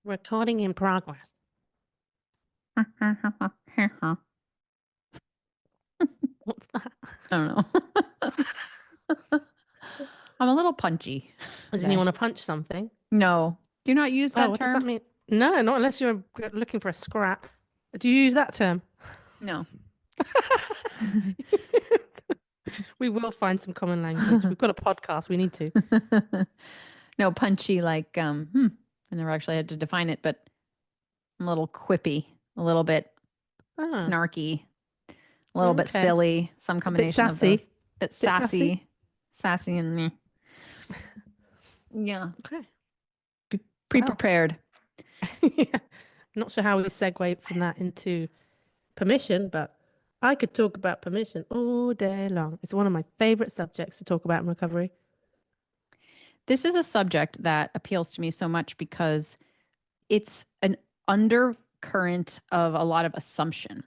Recording in progress. I What's that? don't know. I'm a little punchy Didn't you today. want to punch something? No, do not use Oh, that what does that term. mean? No, not unless you're looking for a scrap. Do you use that term? No. We will find some common language. We've got a podcast. We need to. No, punchy like I never actually had to define it, but I'm a little quippy, a little bit Ah, snarky, a little bit okay. silly, some A bit combination of those. sassy. Bit Bit sassy. sassy, sassy and meh. Yeah, Okay. Well, pre-prepared. yeah. Not sure how we segue from that into permission, but I could talk about permission all day long. It's one of my favorite subjects to talk about in recovery. This is a subject that appeals to me so much because it's an undercurrent of a lot of assumption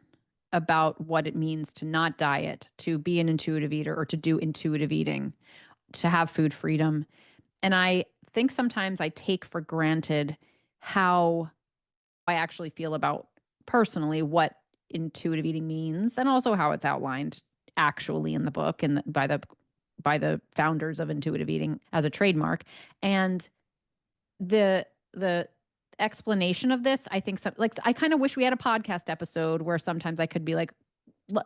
about what it means to not diet, to be an intuitive eater, or to do intuitive eating, to have food freedom. And I think sometimes I take for granted how I actually feel about personally what intuitive eating means and also how it's outlined actually in the book and by the founders of intuitive eating as a trademark. And the explanation of this, I think, like, I kind of wish we had a podcast episode where sometimes I could be like,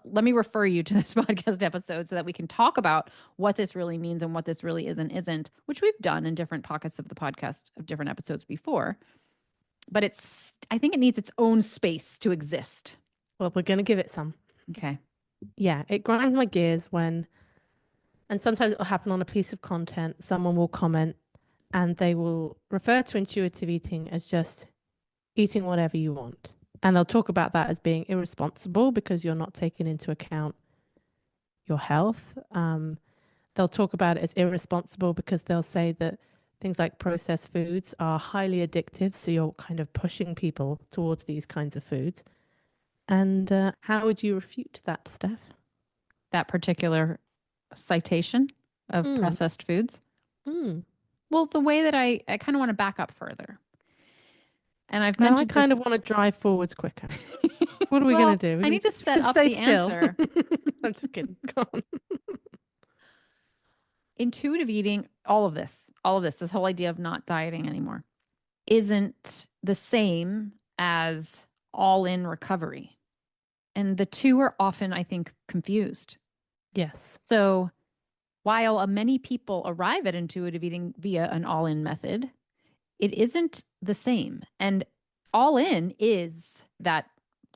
let me refer you to this podcast episode so that we can talk about what this really means and what this really is and isn't, which we've done in different pockets of the podcast of different episodes before. But I think it needs its own space to exist. Well, we're going to give it some. Okay. Yeah, it grinds my gears when, and sometimes it'll happen on a piece of content. Someone will comment and they will refer to intuitive eating as just eating whatever you want. And they'll talk about that as being irresponsible because you're not taking into account your health. They'll talk about it as irresponsible because they'll say that things like processed foods are highly addictive. So you're kind of pushing people towards these kinds of foods. And how would you refute that, Steph? That particular citation of Mm, processed foods. mm. Well, the way that I kind of want to back up further. And I've Well, I mentioned this. kind of want to drive forwards quicker. What are we going Well, to do? We're I going need to to set just up stay the still. answer. I'm just kidding. Go on. Intuitive eating, this whole idea of not dieting anymore, isn't the same as all in recovery. And the two are often, I think, confused. Yes. So while many people arrive at intuitive eating via an all in method, it isn't the same. And all in is that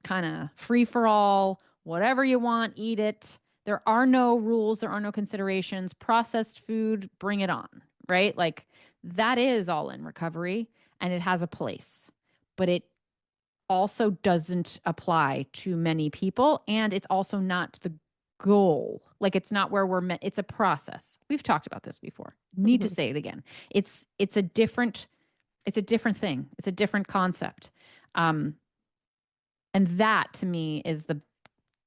kind of free for all, whatever you want, eat it. There are no rules, there are no considerations. Processed food, bring it on, right? Like that is all in recovery and it has a place, but it also doesn't apply to many people. And it's also not the goal. Like it's not where we're meant. It's a process. We've talked about this before. Need to Mhm. say it again. It's a different thing. It's a different concept. Um, and that to me is the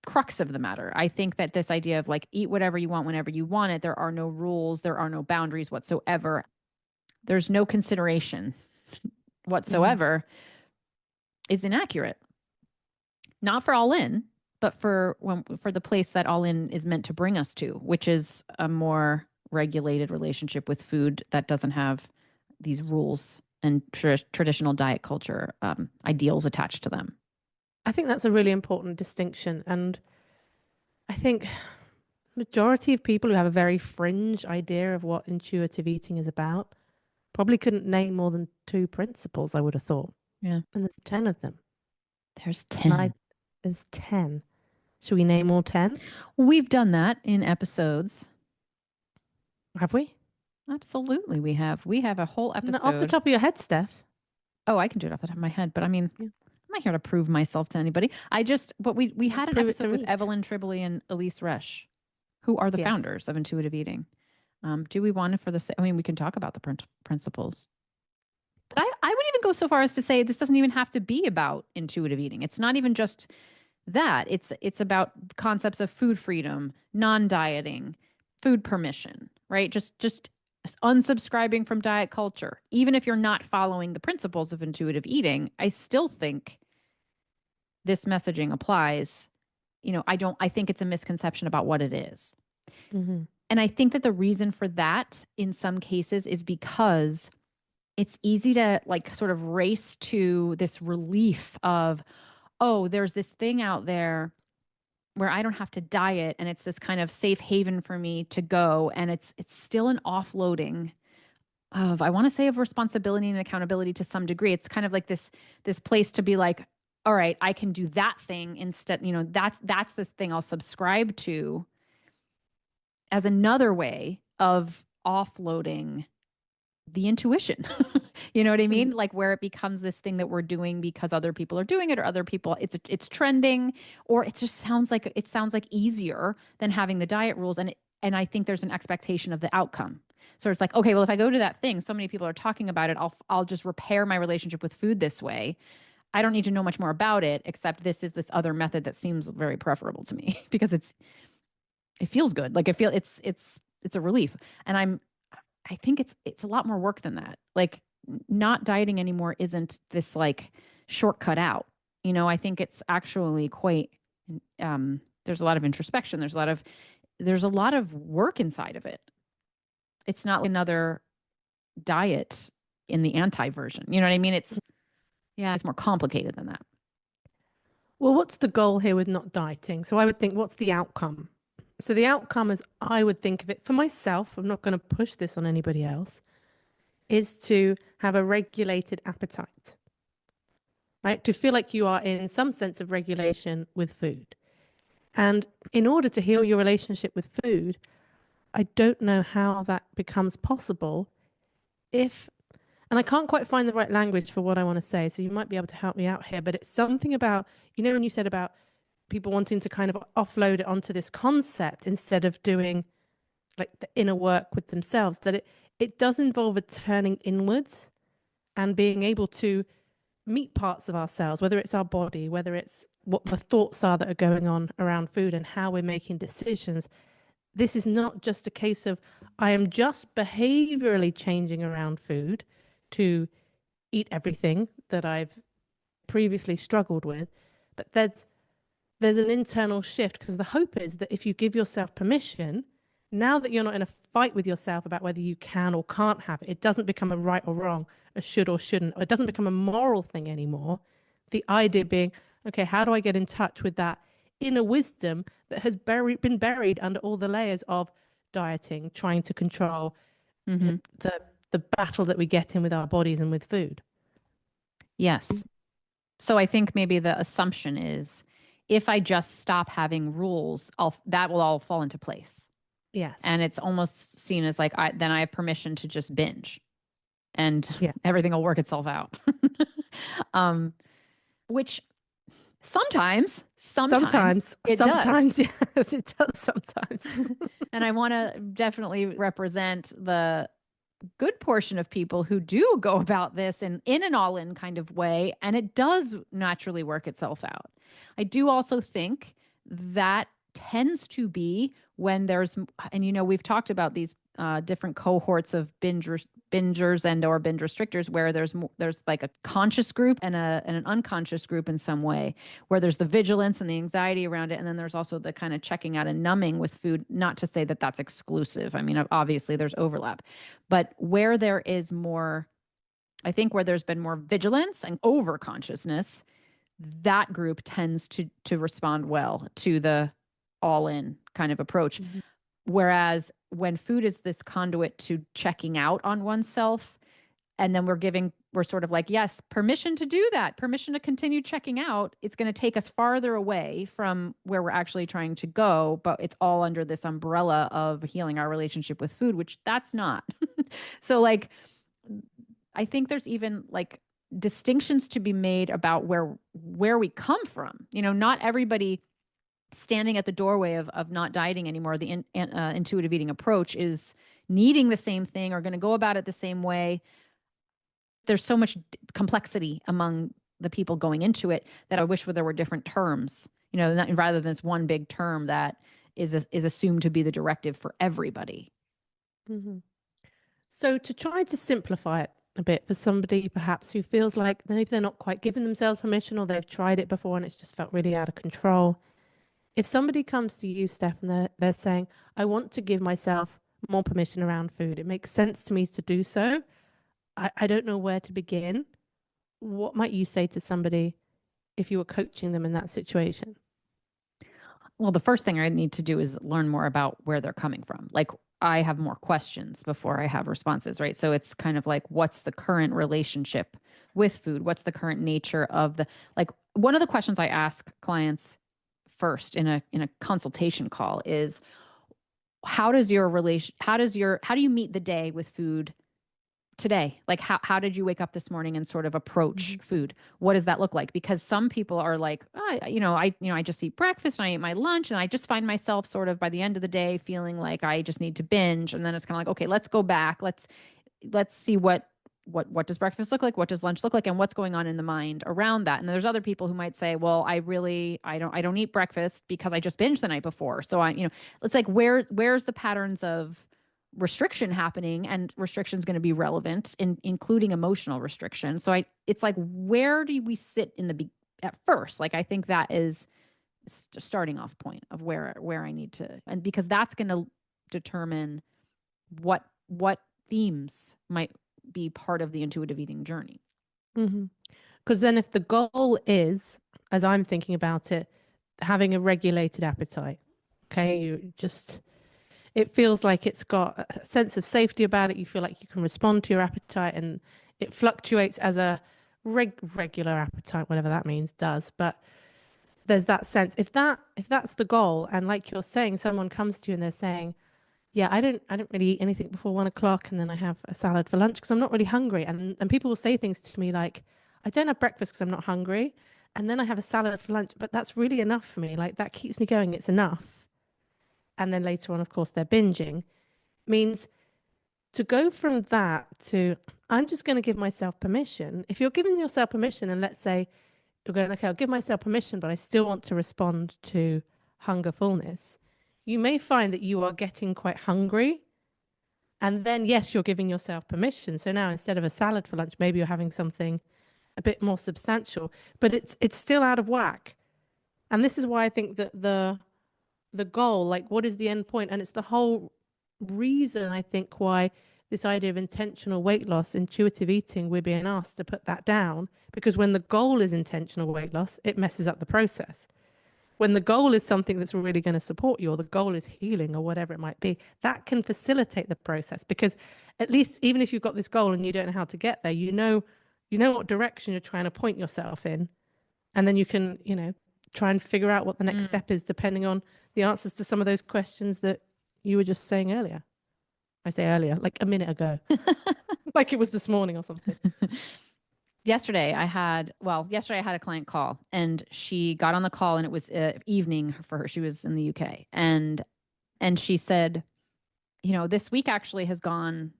crux of the matter. I think that this idea of like eat whatever you want whenever you want it, there are no rules, there are no boundaries whatsoever. There's no consideration Mm. whatsoever is inaccurate. Not for all in, but for the place that all in is meant to bring us to, which is a more regulated relationship with food that doesn't have these rules and traditional diet culture ideals attached to them. I think that's a really important distinction. And I think majority of people who have a very fringe idea of what intuitive eating is about probably couldn't name more than two principles, I would have thought. Yeah. And there's 10 of them. There's And I 10. there's 10. Should we name all 10? We've done that in episodes. Have we? Absolutely, we have. We have a whole No, off the episode. top of your head, Steph. Oh, I can do it off the top of my head, but I mean, Yeah. I'm not here to prove myself to anybody. But we Well, had an prove it to episode with me. Evelyn Tribbley and Elise Resch, who are the Yes. founders of intuitive eating. Do we want to I mean, we can talk about the principles. But I would even go so far as to say this doesn't even have to be about intuitive eating. It's not even just that. It's about concepts of food freedom, non-dieting, food permission, right? Just unsubscribing from diet culture. Even if you're not following the principles of intuitive eating, I still think this messaging applies. I think it's a misconception about what it is. Mm-hmm. And I think that the reason for that in some cases is because it's easy to like sort of race to this relief of, oh, there's this thing out there where I don't have to diet and it's this kind of safe haven for me to go. And it's still an offloading of, I want to say, of responsibility and accountability to some degree. It's kind of like this place to be like, all right, I can do that thing instead. That's this thing I'll subscribe to as another way of offloading the intuition. You know what I mean? Mm-hmm. Like where it becomes this thing that we're doing because other people are doing it, or other people it's trending, or it just sounds like easier than having the diet rules. And I think there's an expectation of the outcome. So it's like, okay, well, if I go to that thing, so many people are talking about it, I'll just repair my relationship with food this way. I don't need to know much more about it, except this other method that seems very preferable to me because it feels good. Like it's a relief. And I think it's a lot more work than that. Like not dieting anymore isn't this like shortcut out. I think it's actually quite there's a lot of introspection. There's a lot of work inside of it. It's not like another diet in the anti version. You know what I mean? It's more complicated than that. Well, what's the goal here with not dieting? So I would think, what's the outcome? So the outcome, as I would think of it for myself, I'm not going to push this on anybody else, is to have a regulated appetite, right? To feel like you are in some sense of regulation with food. And in order to heal your relationship with food, I don't know how that becomes possible if, and I can't quite find the right language for what I want to say. So you might be able to help me out here, but it's something about, when you said about people wanting to kind of offload it onto this concept instead of doing like the inner work with themselves, that it does involve a turning inwards and being able to meet parts of ourselves, whether it's our body, whether it's what the thoughts are that are going on around food and how we're making decisions. This is not just a case of I am just behaviorally changing around food to eat everything that I've previously struggled with, but there's an internal shift, because the hope is that if you give yourself permission, now that you're not in a fight with yourself about whether you can or can't have it, it doesn't become a right or wrong, a should or shouldn't, or it doesn't become a moral thing anymore. The idea being, okay, how do I get in touch with that inner wisdom that has been buried under all the layers of dieting, trying to control Mm-hmm. the battle that we get in with our bodies and with food? Yes. So I think maybe the assumption is if I just stop having rules, that will all fall into place. Yes. And it's almost seen as like then I have permission to just binge and Yes. everything will work itself out. Which sometimes it sometimes, does. yes, it does sometimes. And I want to definitely represent the good portion of people who do go about this in an all-in kind of way, and it does naturally work itself out. I do also think that tends to be when there's, and we've talked about these different cohorts of bingers and or binge restrictors, where there's like a conscious group and an unconscious group in some way, where there's the vigilance and the anxiety around it, and then there's also the kind of checking out and numbing with food. Not to say that that's exclusive. I mean, obviously there's overlap, but where there is more, I think where there's been more vigilance and over consciousness, that group tends to respond well to the all in kind of approach. Mm-hmm. Whereas when food is this conduit to checking out on oneself, and then we're sort of like, yes, permission to do that, permission to continue checking out, it's going to take us farther away from where we're actually trying to go. But it's all under this umbrella of healing our relationship with food, which that's not. So like, I think there's even like distinctions to be made about where we come from. Not everybody standing at the doorway of not dieting anymore, the intuitive eating approach, is needing the same thing or going to go about it the same way. There's so much complexity among the people going into it that I wish there were different terms, rather than this one big term that is assumed to be the directive for everybody. Mm-hmm. So to try to simplify it a bit for somebody perhaps who feels like maybe they're not quite giving themselves permission or they've tried it before and it's just felt really out of control. If somebody comes to you, Steph, and they're saying, I want to give myself more permission around food. It makes sense to me to do so. I don't know where to begin. What might you say to somebody if you were coaching them in that situation? Well, the first thing I need to do is learn more about where they're coming from. Like, I have more questions before I have responses, right? So it's kind of like, what's the current relationship with food? What's the current nature of the, like, one of the questions I ask clients first in a consultation call is, how do you meet the day with food today? Like, how did you wake up this morning and sort of approach Mhm. food? What does that look like? Because some people are like, oh, I just eat breakfast and I eat my lunch, and I just find myself sort of by the end of the day feeling like I just need to binge. And then it's kind of like, okay, let's go back. Let's see what does breakfast look like? What does lunch look like? And what's going on in the mind around that? And there's other people who might say, well, I don't eat breakfast because I just binged the night before. So it's like, where's the patterns of restriction happening, and restriction is going to be relevant including emotional restriction. So it's like, where do we sit at first? Like, I think that is a starting off point of where I need to, and because that's going to determine what themes might be part of the intuitive eating journey. Mhm. Because then, if the goal is, as I'm thinking about it, having a regulated appetite, okay, you just, it feels like it's got a sense of safety about it. You feel like you can respond to your appetite and it fluctuates as a regular appetite, whatever that means, does. But there's that sense. If that's the goal, and like you're saying, someone comes to you and they're saying, yeah, I don't really eat anything before 1 o'clock, and then I have a salad for lunch because I'm not really hungry. And people will say things to me like, I don't have breakfast because I'm not hungry, and then I have a salad for lunch, but that's really enough for me. Like that keeps me going. It's enough. And then later on, of course, they're binging. Means to go from that to I'm just going to give myself permission. If you're giving yourself permission, and let's say you're going, okay, I'll give myself permission, but I still want to respond to hunger fullness, you may find that you are getting quite hungry, and then, yes, you're giving yourself permission. So now instead of a salad for lunch, maybe you're having something a bit more substantial, but it's still out of whack. And this is why I think that the goal, like what is the end point? And it's the whole reason I think why this idea of intentional weight loss, intuitive eating, we're being asked to put that down, because when the goal is intentional weight loss, it messes up the process. When the goal is something that's really going to support you, or the goal is healing or whatever it might be, that can facilitate the process, because at least even if you've got this goal and you don't know how to get there, you know what direction you're trying to point yourself in, and then you can, try and figure out what the next Mm. step is depending on the answers to some of those questions that you were just saying earlier. I say earlier, like a minute ago, like it was this morning or something. Yesterday I had a client call, and she got on the call, and it was evening for her. She was in the UK, and she said, this week actually has gone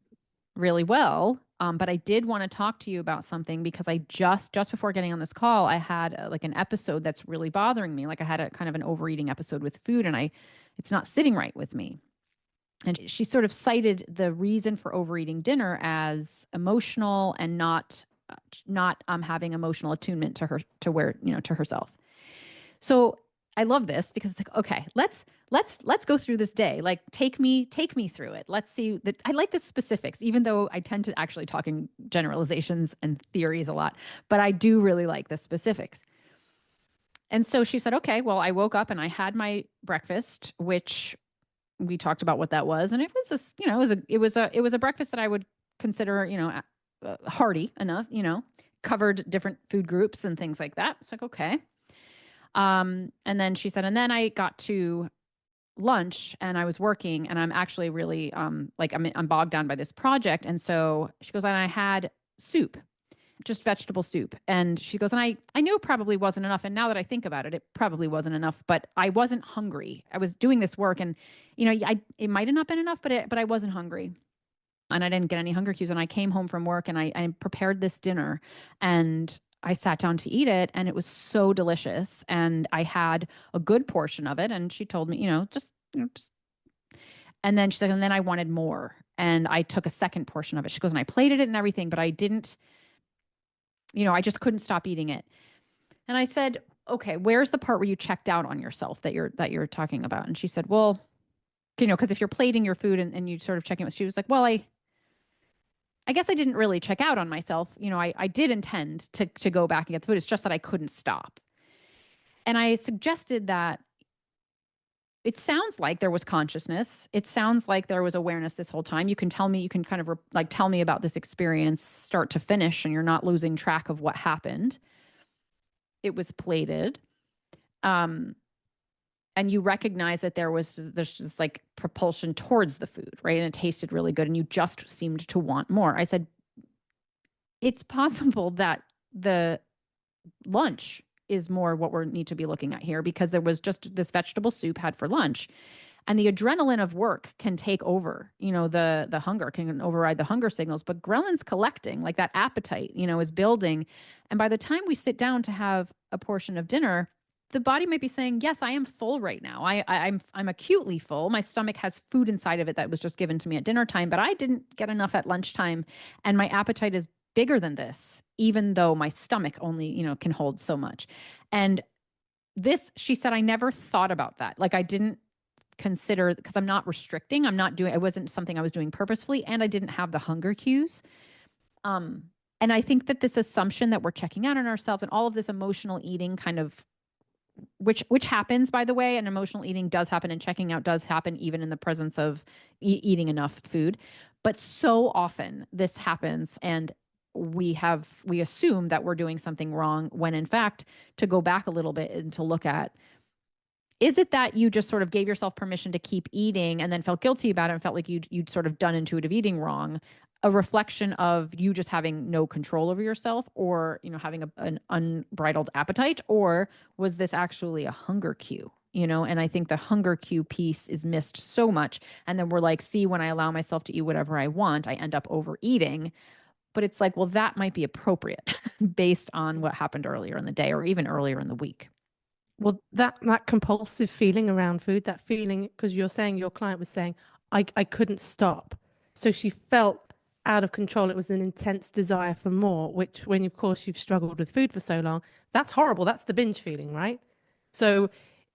really well. But I did want to talk to you about something, because I just before getting on this call, I had like an episode that's really bothering me. Like, I had a kind of an overeating episode with food, and it's not sitting right with me. And she sort of cited the reason for overeating dinner as emotional, and not having emotional attunement to herself. So I love this, because it's like, okay, let's go through this day. Like, take me through it. Let's see that. I like the specifics, even though I tend to actually talk in generalizations and theories a lot, but I do really like the specifics. And so she said, okay, well, I woke up and I had my breakfast, which we talked about what that was, and it was it was a breakfast that I would consider, hearty enough, covered different food groups and things like that. It's like, okay. And then she said, and then I got to lunch and I was working, and I'm actually really like I'm bogged down by this project. And so she goes, and I had soup, just vegetable soup. And she goes, and I knew it probably wasn't enough. And now that I think about it, it probably wasn't enough, but I wasn't hungry. I was doing this work, and it might have not been enough, but I wasn't hungry. And I didn't get any hunger cues. And I came home from work, and I prepared this dinner, and I sat down to eat it, and it was so delicious. And I had a good portion of it. And she told me, just, and then she's like, and then I wanted more. And I took a second portion of it. She goes, and I plated it and everything, but I didn't, I just couldn't stop eating it. And I said, okay, where's the part where you checked out on yourself that you're talking about? And she said, well, because if you're plating your food and you sort of checking it, she was like, well, I guess I didn't really check out on myself. I did intend to go back and get the food. It's just that I couldn't stop. And I suggested that it sounds like there was consciousness. It sounds like there was awareness this whole time. You can tell me, you can kind of tell me about this experience start to finish, and you're not losing track of what happened. It was plated. And you recognize that there's just like propulsion towards the food, right? And it tasted really good and you just seemed to want more. I said, it's possible that the lunch is more what we need to be looking at here, because there was just this vegetable soup had for lunch, and the adrenaline of work can take over, the hunger can override the hunger signals, but ghrelins collecting, like that appetite, is building. And by the time we sit down to have a portion of dinner, the body might be saying, yes, I am full right now. I'm acutely full. My stomach has food inside of it that was just given to me at dinner time, but I didn't get enough at lunchtime. And my appetite is bigger than this, even though my stomach only, can hold so much. And this, she said, I never thought about that. Like I didn't consider, because I'm not restricting. It wasn't something I was doing purposefully. And I didn't have the hunger cues. And I think that this assumption that we're checking out on ourselves and all of this emotional eating kind of, which happens, by the way, and emotional eating does happen and checking out does happen even in the presence of eating enough food. But so often this happens and we assume that we're doing something wrong, when in fact, to go back a little bit and to look at, is it that you just sort of gave yourself permission to keep eating and then felt guilty about it and felt like you'd sort of done intuitive eating wrong? A reflection of you just having no control over yourself, or, having an unbridled appetite? Or was this actually a hunger cue? And I think the hunger cue piece is missed so much. And then we're like, see, when I allow myself to eat whatever I want, I end up overeating. But it's like, well, that might be appropriate based on what happened earlier in the day or even earlier in the week. Well, that compulsive feeling around food, that feeling, because you're saying your client was saying, I couldn't stop. So she felt out of control. It was an intense desire for more, which when, of course, you've struggled with food for so long, that's horrible. That's the binge feeling, right? So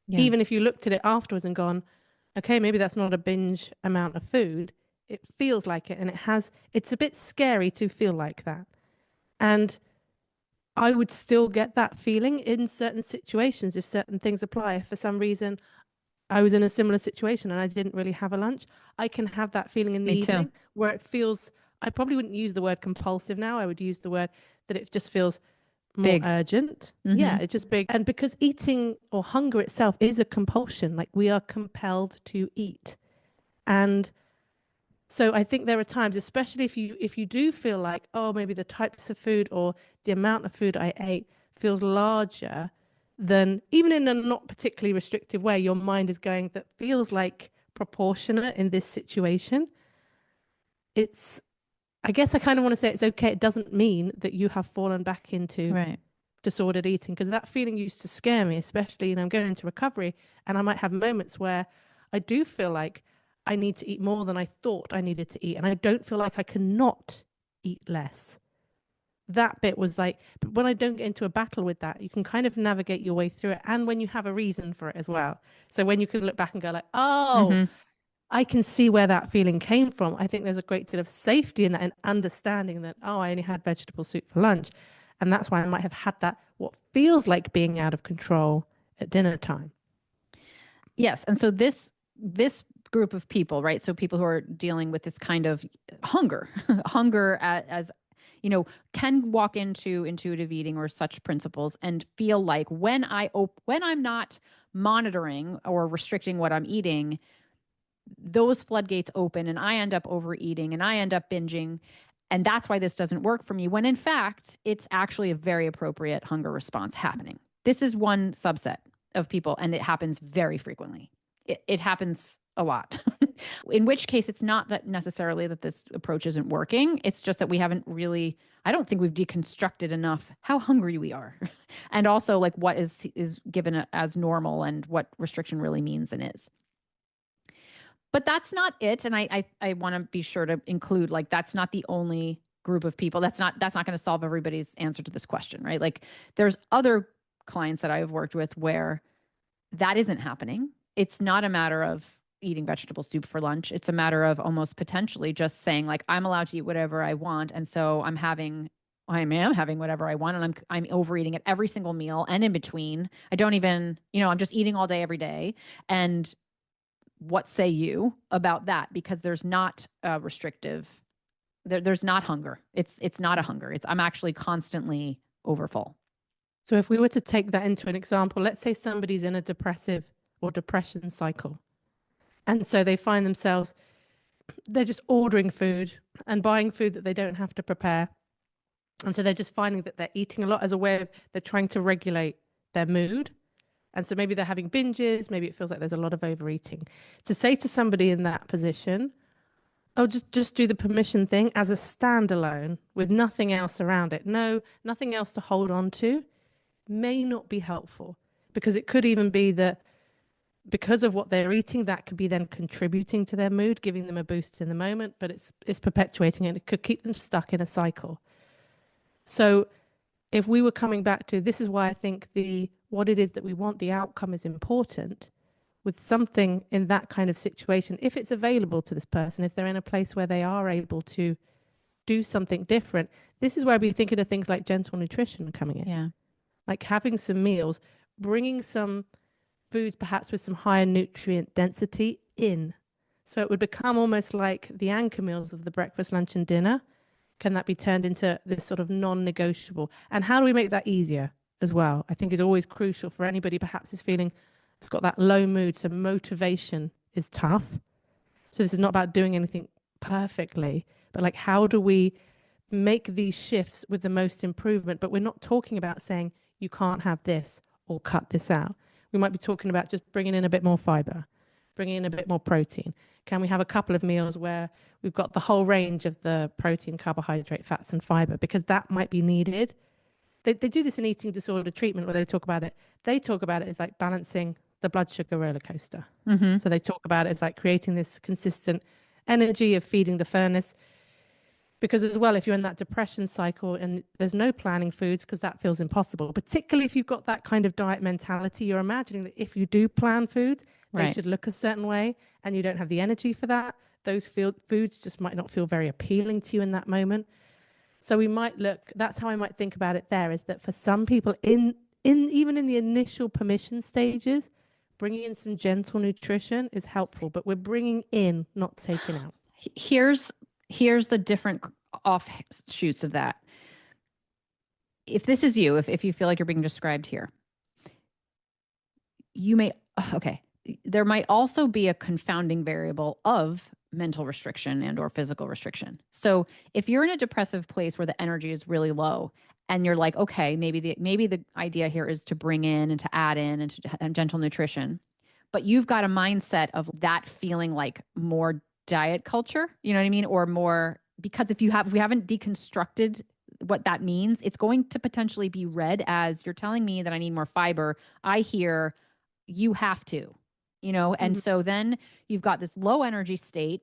even if you looked at it afterwards and gone, okay, maybe that's not a binge amount of food, it feels like it. And it's a bit scary to feel like that. And I would still get that feeling in certain situations if certain things apply. If for some reason I was in a similar situation and I didn't really have a lunch, I can have that feeling in the evening where it feels, I probably wouldn't use the word compulsive now. I would use the word that it just feels more urgent. Mm-hmm. Yeah, it's just big. And because eating or hunger itself is a compulsion, like we are compelled to eat. And so I think there are times, especially if you do feel like, oh, maybe the types of food or the amount of food I ate feels larger than, even in a not particularly restrictive way, your mind is going, that feels like proportionate in this situation. I guess I kind of want to say it's okay. It doesn't mean that you have fallen back into disordered eating, because that feeling used to scare me, especially, I'm going into recovery and I might have moments where I do feel like I need to eat more than I thought I needed to eat. And I don't feel like I cannot eat less. That bit was like, but when I don't get into a battle with that, you can kind of navigate your way through it. And when you have a reason for it as well. So when you can look back and go like, oh, I can see where that feeling came from. I think there's a great deal of safety in that and understanding that, oh, I only had vegetable soup for lunch. And that's why I might have had that, what feels like being out of control at dinner time. Yes. And so this group of people, right? So people who are dealing with this kind of hunger, as can walk into intuitive eating or such principles and feel like when I'm not monitoring or restricting what I'm eating, those floodgates open and I end up overeating and I end up binging. And that's why this doesn't work for me, when in fact, it's actually a very appropriate hunger response happening. This is one subset of people, and it happens very frequently. It happens a lot. In which case, it's not that necessarily that this approach isn't working. It's just that we haven't really, I don't think we've deconstructed enough how hungry we are. And also like what is given as normal and what restriction really means and is. But that's not it. And I want to be sure to include, like, that's not the only group of people. That's not going to solve everybody's answer to this question, right? Like, there's other clients that I've worked with where that isn't happening. It's not a matter of eating vegetable soup for lunch. It's a matter of almost potentially just saying, like, I'm allowed to eat whatever I want. And so I am having whatever I want, and I'm overeating at every single meal and in between. I don't even, I'm just eating all day, every day. And what say you about that? Because there's not a restrictive, there's not hunger. It's not a hunger. I'm actually constantly overfull. So if we were to take that into an example, let's say somebody's in a depressive or depression cycle. And so they find themselves, they're just ordering food and buying food that they don't have to prepare. And so they're just finding that they're eating a lot as a way of, they're trying to regulate their mood. And so maybe they're having binges, maybe it feels like there's a lot of overeating. To say to somebody in that position, oh, just do the permission thing as a standalone with nothing else around it. No, nothing else to hold on to may not be helpful, because it could even be that because of what they're eating, that could be then contributing to their mood, giving them a boost in the moment, but it's perpetuating it. It could keep them stuck in a cycle. So if we were coming back to, this is why I think what it is that we want, the outcome is important with something in that kind of situation. If it's available to this person, if they're in a place where they are able to do something different, this is where I'd be thinking of things like gentle nutrition coming in. Yeah. Like having some meals, bringing some foods perhaps with some higher nutrient density in. So it would become almost like the anchor meals of the breakfast, lunch, and dinner. Can that be turned into this sort of non-negotiable? And how do we make that easier as well? I think is always crucial for anybody perhaps is feeling it's got that low mood. So motivation is tough. So this is not about doing anything perfectly, but like, how do we make these shifts with the most improvement? But we're not talking about saying you can't have this or cut this out. We might be talking about just bringing in a bit more fiber, bringing in a bit more protein. Can we have a couple of meals where we've got the whole range of the protein, carbohydrate, fats, and fiber? Because that might be needed. They do this in eating disorder treatment where they talk about it. They talk about it as like balancing the blood sugar roller coaster. Mm-hmm. So they talk about it as like creating this consistent energy of feeding the furnace. Because as well, if you're in that depression cycle and there's no planning foods, because that feels impossible, particularly if you've got that kind of diet mentality, you're imagining that if you do plan foods, they should look a certain way, and you don't have the energy for that. Those foods just might not feel very appealing to you in that moment. So we might look, that's how I might think about it there, is that for some people even in the initial permission stages, bringing in some gentle nutrition is helpful, but we're bringing in, not taking out. Here's the different offshoots of that. If this is you, if you feel like you're being described here, there might also be a confounding variable of mental restriction and or physical restriction. So if you're in a depressive place where the energy is really low and you're like, okay, maybe the idea here is to bring in and to add in and gentle nutrition, but you've got a mindset of that feeling like more diet culture, you know what I mean? Or more, because if we haven't deconstructed what that means, it's going to potentially be read as, you're telling me that I need more fiber. I hear you have to, and so then you've got this low energy state,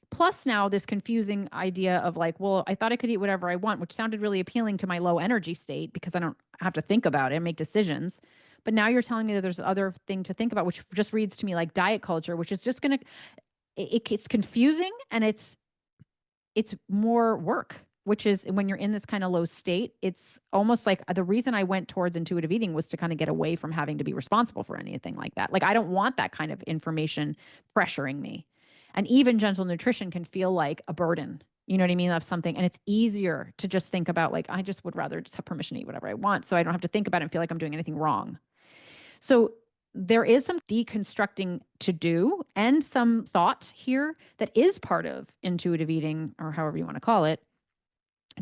plus now this confusing idea of like, well, I thought I could eat whatever I want, which sounded really appealing to my low energy state because I don't have to think about it and make decisions. But now you're telling me that there's other thing to think about, which just reads to me like diet culture, which is just going to, it's confusing, and it's more work, which is when you're in this kind of low state. It's almost like the reason I went towards intuitive eating was to kind of get away from having to be responsible for anything like that. Like, I don't want that kind of information pressuring me. And even gentle nutrition can feel like a burden, you know what I mean, of something. And it's easier to just think about like, I just would rather just have permission to eat whatever I want, so I don't have to think about it and feel like I'm doing anything wrong. So there is some deconstructing to do and some thought here that is part of intuitive eating, or however you want to call it,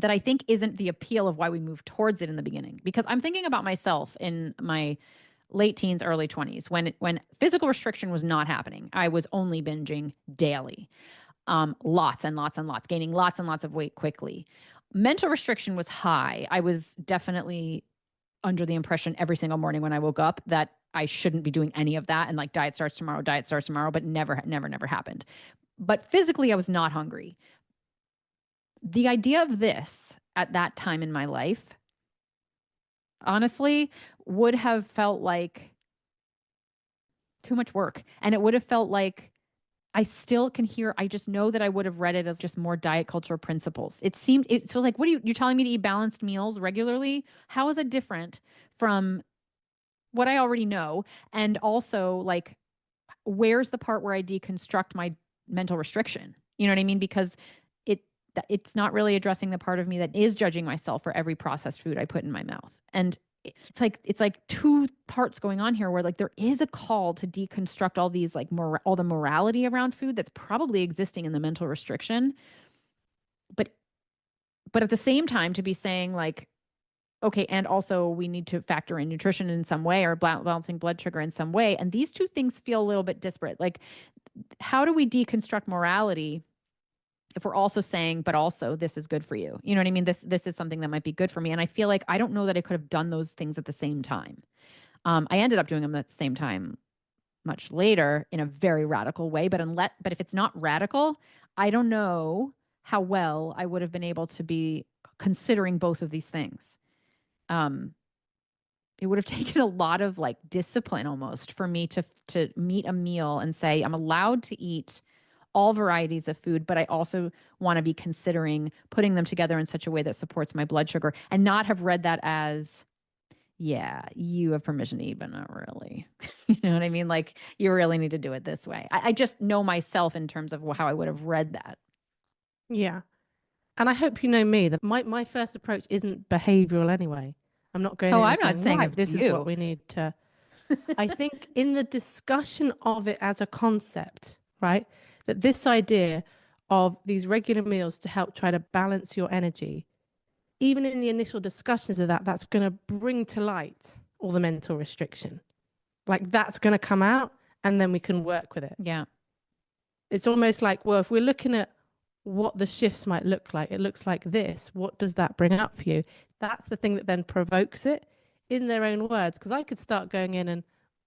that I think isn't the appeal of why we move towards it in the beginning. Because I'm thinking about myself in my late teens, early 20s, when physical restriction was not happening. I was only binging daily, lots and lots and lots, gaining lots and lots of weight quickly. Mental restriction was high. I was definitely under the impression every single morning when I woke up that I shouldn't be doing any of that. And like diet starts tomorrow, but never happened. But physically, I was not hungry. The idea of this at that time in my life, honestly, would have felt like too much work. And it would have felt like I still can hear, I just know that I would have read it as just more diet culture principles. So like, what you're telling me to eat balanced meals regularly? How is it different from what I already know? And also like, where's the part where I deconstruct my mental restriction? You know what I mean? Because it's not really addressing the part of me that is judging myself for every processed food I put in my mouth. And it's like two parts going on here where like there is a call to deconstruct all these like all the morality around food that's probably existing in the mental restriction. But at the same time to be saying like, okay, and also we need to factor in nutrition in some way or balancing blood sugar in some way. And these two things feel a little bit disparate. Like, how do we deconstruct morality if we're also saying, but also this is good for you? You know what I mean? This is something that might be good for me. And I feel like I don't know that I could have done those things at the same time. I ended up doing them at the same time much later in a very radical way. But if it's not radical, I don't know how well I would have been able to be considering both of these things. It would have taken a lot of like discipline almost for me to meet a meal and say, I'm allowed to eat all varieties of food, but I also want to be considering putting them together in such a way that supports my blood sugar, and not have read that as, yeah, you have permission to eat, but not really. You know what I mean? Like, you really need to do it this way. I just know myself in terms of how I would have read that. Yeah. And I hope you know me that my first approach isn't behavioral anyway. I'm not going Oh, in I'm and not saying, saying right, it's this is you. what we need to. I think in the discussion of it as a concept, right, that this idea of these regular meals to help try to balance your energy, even in the initial discussions of that, that's going to bring to light all the mental restriction. Like that's going to come out and then we can work with it. Yeah. It's almost like, well, if we're looking at what the shifts might look like, it looks like this. What does that bring up for you? That's the thing that then provokes it in their own words. Because I could start going in and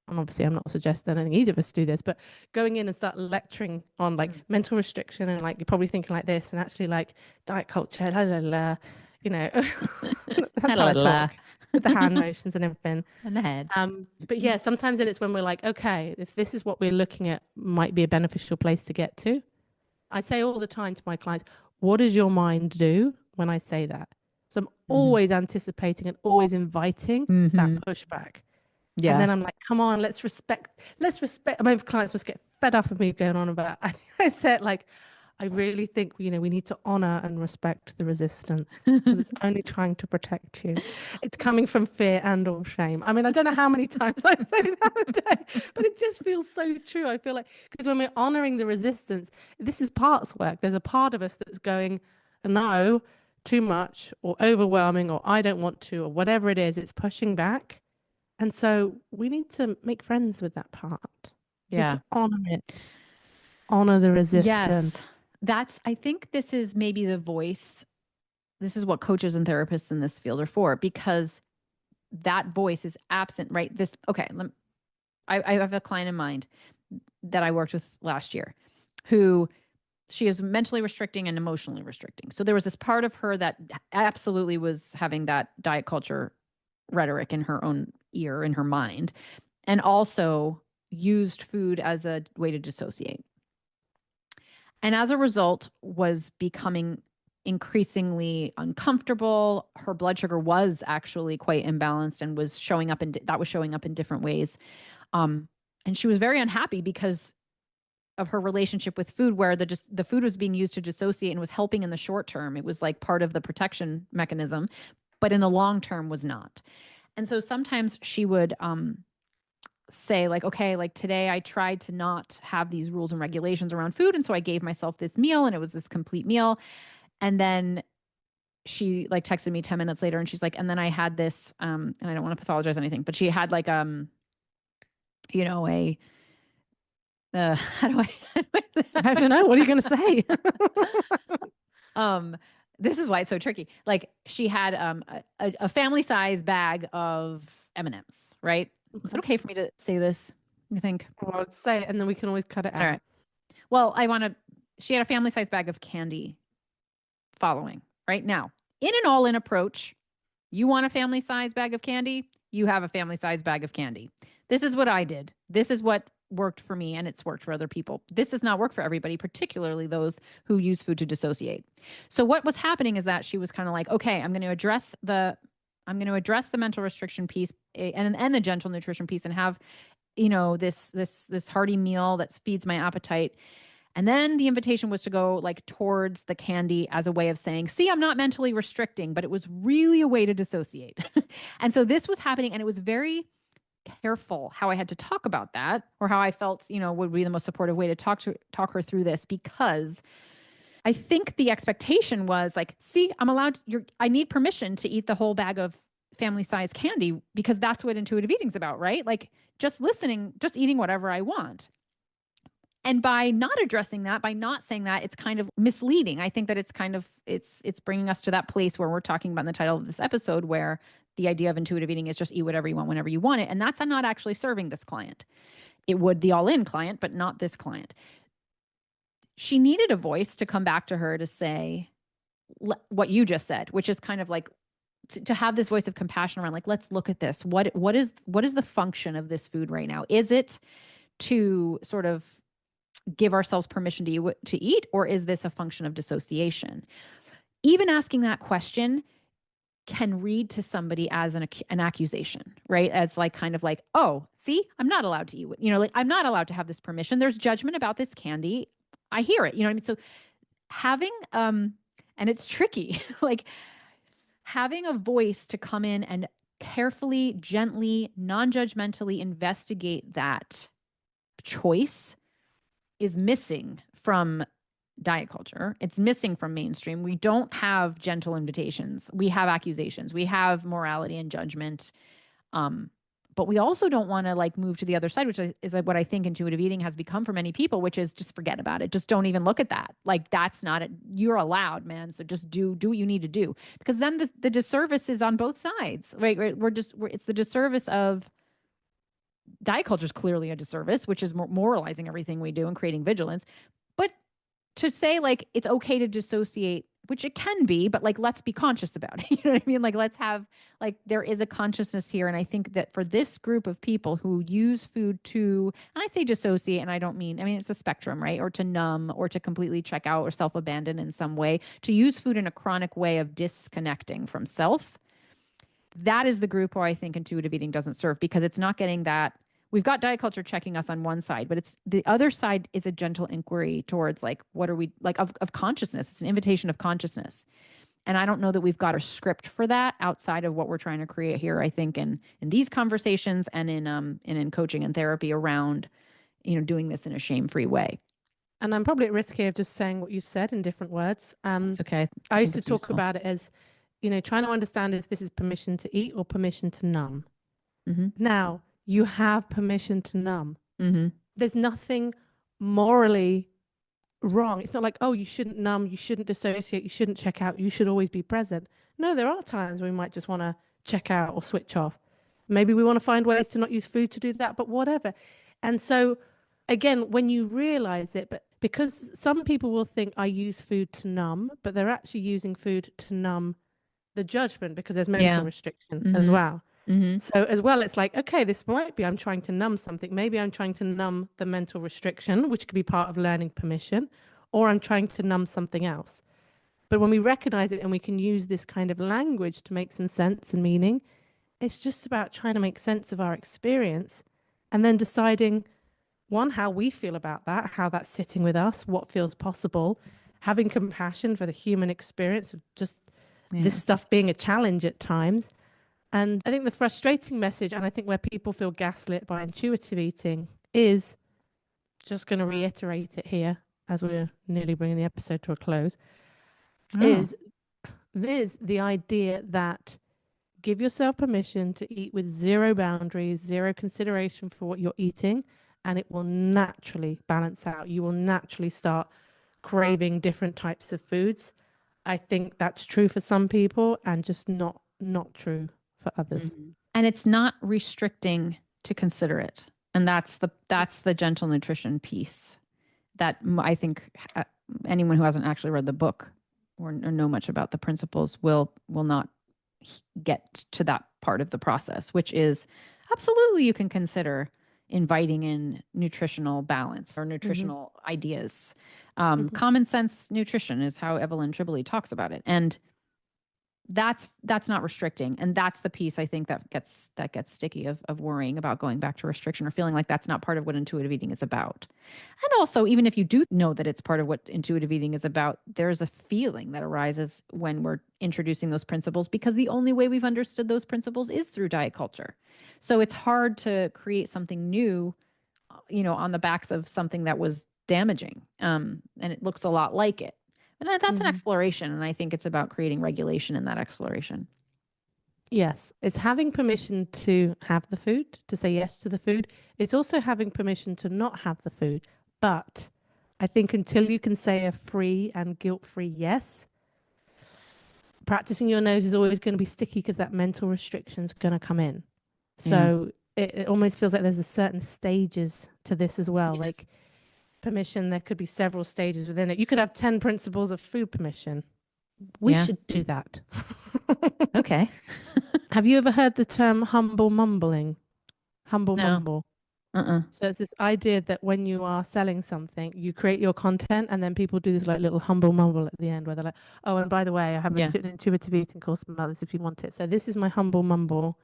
obviously I'm not suggesting anything either of us do this, but going in and start lecturing on like mental restriction and like you're probably thinking like this and actually like diet culture, la la la, you know, that kind of talk with the hand motions and everything. And the head. But yeah, sometimes then it's when we're like, okay, if this is what we're looking at, might be a beneficial place to get to. I say all the time to my clients, what does your mind do when I say that? So I'm always anticipating and always inviting that pushback. Yeah. And then I'm like, come on, let's respect. My clients must get fed up of me going on about, I said like, I really think, we need to honor and respect the resistance because it's only trying to protect you. It's coming from fear and or shame. I mean, I don't know how many times I say that a day, but it just feels so true. I feel like, because when we're honoring the resistance, this is parts work. There's a part of us that's going, no, too much or overwhelming, or I don't want to, or whatever it is, it's pushing back. And so we need to make friends with that part. We need to honor it, honor the resistance. Yes. I think this is maybe the voice. This is what coaches and therapists in this field are for, because that voice is absent, right? I have a client in mind that I worked with last year who she is mentally restricting and emotionally restricting. So there was this part of her that absolutely was having that diet culture rhetoric in her own ear, in her mind, and also used food as a way to dissociate. And as a result, was becoming increasingly uncomfortable. Her blood sugar was actually quite imbalanced and was showing up in different ways. And she was very unhappy because of her relationship with food, where the food was being used to dissociate and was helping in the short term. It was like part of the protection mechanism, but in the long term was not. And so sometimes she would say like, okay, like today I tried to not have these rules and regulations around food. And so I gave myself this meal and it was this complete meal. And then she like texted me 10 minutes later and she's like, and then I had this, and I don't want to pathologize anything, but she had like, how do I I don't know. What are you going to say? this is why it's so tricky. Like she had a family size bag of M&Ms, right? Is that okay for me to say this? You think? Well, I'd say it and then we can always cut it out. All right. Well, she had a family size bag of candy following right now in an all in approach. You want a family size bag of candy? You have a family size bag of candy. This is what I did. This is what worked for me, and it's worked for other people. This does not work for everybody, particularly those who use food to dissociate. So what was happening is that she was kind of like, okay, I'm going to address the mental restriction piece and the gentle nutrition piece and have, this hearty meal that feeds my appetite. And then the invitation was to go like towards the candy as a way of saying, see, I'm not mentally restricting, but it was really a way to dissociate. And so this was happening, and it was very careful how I had to talk about that, or how I felt, would be the most supportive way to talk her through this, because I think the expectation was like, see, I need permission to eat the whole bag of family size candy because that's what intuitive eating's about, right? Like just listening, just eating whatever I want. And by not addressing that, by not saying that, it's kind of misleading. I think that it's bringing us to that place where we're talking about in the title of this episode, where the idea of intuitive eating is just eat whatever you want whenever you want it. And that's not actually serving this client. It would the all-in client, but not this client. She needed a voice to come back to her to say what you just said, which is kind of like to have this voice of compassion around, like, let's look at this. What is the function of this food right now? Is it to sort of give ourselves permission to eat, or is this a function of dissociation? Even asking that question can read to somebody as an accusation, right? As like kind of like, oh, see, I'm not allowed to eat, like I'm not allowed to have this permission. There's judgment about this candy. I hear it, you know what I mean? So having, and it's tricky, like having a voice to come in and carefully, gently, non-judgmentally investigate that choice is missing from diet culture. It's missing from mainstream. We don't have gentle invitations. We have accusations. We have morality and judgment. But we also don't want to like move to the other side, which is what I think intuitive eating has become for many people, which is just forget about it. Just don't even look at that. Like that's not it. You're allowed, man. So just do what you need to do, because then the disservice is on both sides, right? It's the disservice of diet culture is clearly a disservice, which is moralizing everything we do and creating vigilance. But to say like it's okay to dissociate, which it can be, but like let's be conscious about it. You know what I mean? Like let's have like there is a consciousness here. And I think that for this group of people who use food to, and I say dissociate, and I mean it's a spectrum, right? Or to numb, or to completely check out or self-abandon in some way, to use food in a chronic way of disconnecting from self. That is the group who I think intuitive eating doesn't serve, because it's not getting that. We've got diet culture checking us on one side, but it's the other side is a gentle inquiry towards like, what are we like of consciousness? It's an invitation of consciousness. And I don't know that we've got a script for that outside of what we're trying to create here, I think, in these conversations and in coaching and therapy around, doing this in a shame-free way. And I'm probably at risk here of just saying what you've said in different words. It's okay. I used to talk about it as, trying to understand if this is permission to eat or permission to numb. Mm-hmm. Now, you have permission to numb. Mm-hmm. There's nothing morally wrong. It's not like, oh, you shouldn't numb, you shouldn't dissociate, you shouldn't check out, you should always be present. No, there are times we might just want to check out or switch off. Maybe we want to find ways to not use food to do that, but whatever. And so, again, when you realize it, but because some people will think I use food to numb, but they're actually using food to numb the judgment, because there's mental restriction as well. Mm-hmm. So as well, it's like, okay, this might be I'm trying to numb something. Maybe I'm trying to numb the mental restriction, which could be part of learning permission, or I'm trying to numb something else. But when we recognize it and we can use this kind of language to make some sense and meaning, it's just about trying to make sense of our experience and then deciding, one, how we feel about that, how that's sitting with us, what feels possible, having compassion for the human experience of just this stuff being a challenge at times. And I think the frustrating message, and I think where people feel gaslit by intuitive eating, is just going to reiterate it here as we're nearly bringing the episode to a close, is the idea that give yourself permission to eat with zero boundaries, zero consideration for what you're eating, and it will naturally balance out. You will naturally start craving different types of foods. I think that's true for some people and just not true for others. And it's not restricting to consider it. And that's the gentle nutrition piece that I think anyone who hasn't actually read the book or know much about the principles will not get to that part of the process, which is absolutely you can consider inviting in nutritional balance or nutritional ideas. Common sense nutrition is how Evelyn Tribole talks about it. And that's not restricting. And that's the piece I think that gets sticky of worrying about going back to restriction or feeling like that's not part of what intuitive eating is about. And also, even if you do know that it's part of what intuitive eating is about, there's a feeling that arises when we're introducing those principles, because the only way we've understood those principles is through diet culture. So it's hard to create something new, on the backs of something that was damaging. And it looks a lot like it. And that's an exploration. And I think it's about creating regulation in that exploration. Yes. It's having permission to have the food, to say yes to the food. It's also having permission to not have the food. But I think until you can say a free and guilt-free yes, practicing your nose is always going to be sticky because that mental restriction is going to come in. So it almost feels like there's a certain stages to this as well. Yes. Like permission, there could be several stages within it. You could have 10 principles of food permission. We should do that. Okay. Have you ever heard the term humble mumbling? Humble mumble. So it's this idea that when you are selling something, you create your content and then people do this like little humble mumble at the end where they're like, oh, and by the way, I have an intuitive eating course about this if you want it. So this is my humble mumble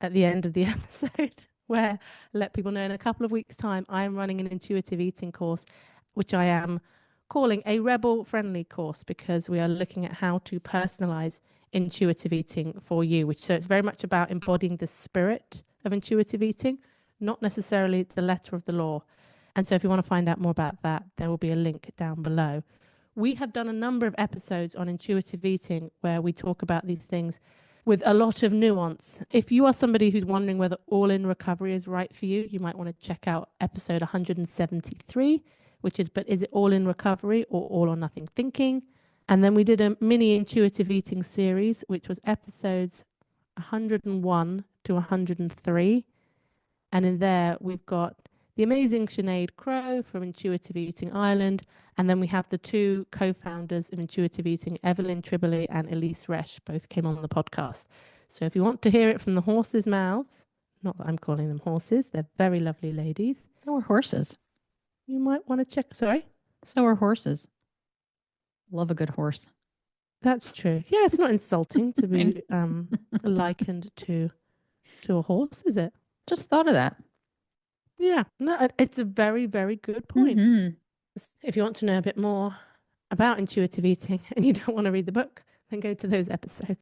at the end of the episode where I let people know in a couple of weeks' time, I am running an intuitive eating course, which I am calling a rebel friendly course because we are looking at how to personalize intuitive eating for you, so it's very much about embodying the spirit of intuitive eating, not necessarily the letter of the law. And so if you want to find out more about that, there will be a link down below. We have done a number of episodes on intuitive eating where we talk about these things with a lot of nuance. If you are somebody who's wondering whether all-in recovery is right for you, you might want to check out episode 173, which is, but is it all in recovery or all or nothing thinking? And then we did a mini intuitive eating series, which was episodes 101 to 103. And in there, we've got the amazing Sinead Crow from Intuitive Eating Ireland. And then we have the two co-founders of Intuitive Eating, Evelyn Tribole and Elise Resch, both came on the podcast. So if you want to hear it from the horses' mouths, not that I'm calling them horses, they're very lovely ladies. So are horses. You might want to check. Sorry? So are horses. Love a good horse. That's true. Yeah, it's not insulting to be likened to a horse, is it? Just thought of that. Yeah, no, it's a very, very good point. If you want to know a bit more about intuitive eating and you don't want to read the book, then go to those episodes.